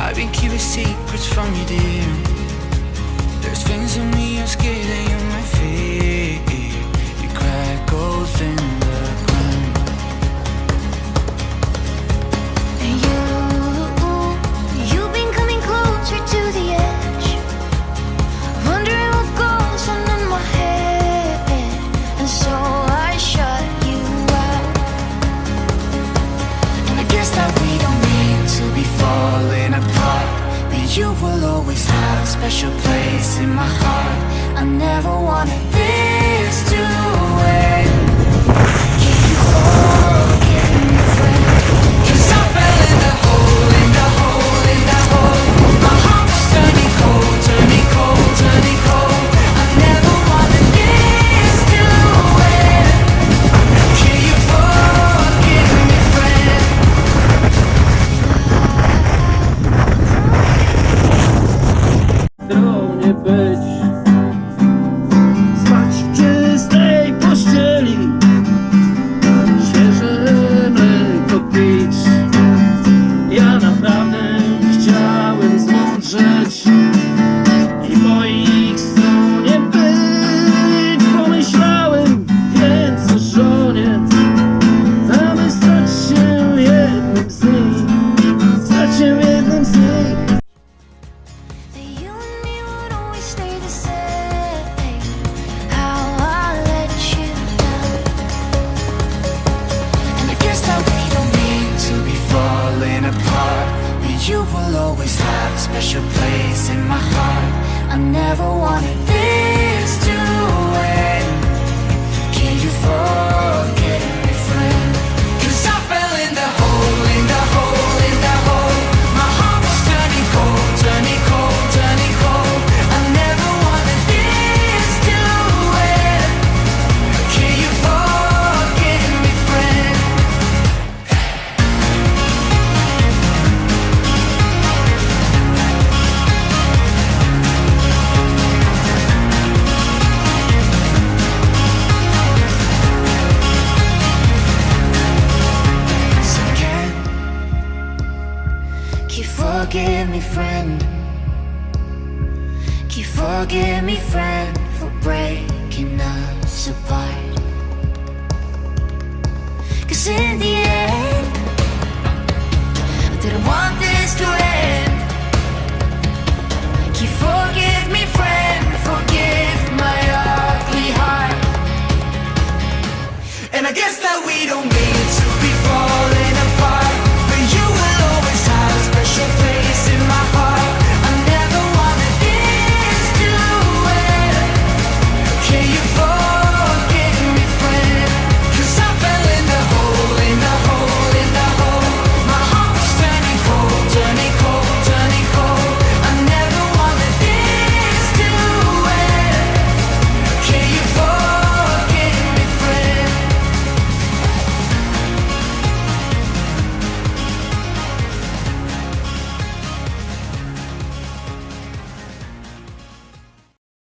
I've been keeping secrets from you, dear. There's things in me I'm scared that you might fear. You crack holes in the ground. And you've been coming closer to the edge, wondering what goes on in my head. And so I shut you out. And I guess that we don't mean to be falling apart, but you will always have a special place in my heart. I never wanted this to end. Can you forgive me, friend? 'Cause I fell in the hole, in the hole, in the hole. My heart was turning cold, turning cold, turning cold. I never wanted this to end. Can you forgive me, friend? Nie być, spać w czystej pościeli, świeże mleko pić. Ja naprawdę chciałem zmądrzeć i po ich stronie być. Pomyślałem więc o żonie, aby stać się jednym z nich, stać się jednym z nich. That you and me would always stay the same. How I let you down. And I guess that we don't mean to be falling apart, but you will always have a special place in my heart. I never wanted this to end. Can you forgive me, friend? 'Cause I fell in the hole, in the hole, in the hole. My heart was turning cold, turning cold, turning cold. I never wanted this to end. Can you forgive me, friend? So can you forgive me, friend? Can you forgive me, friend, for breaking us apart? 'Cause in the end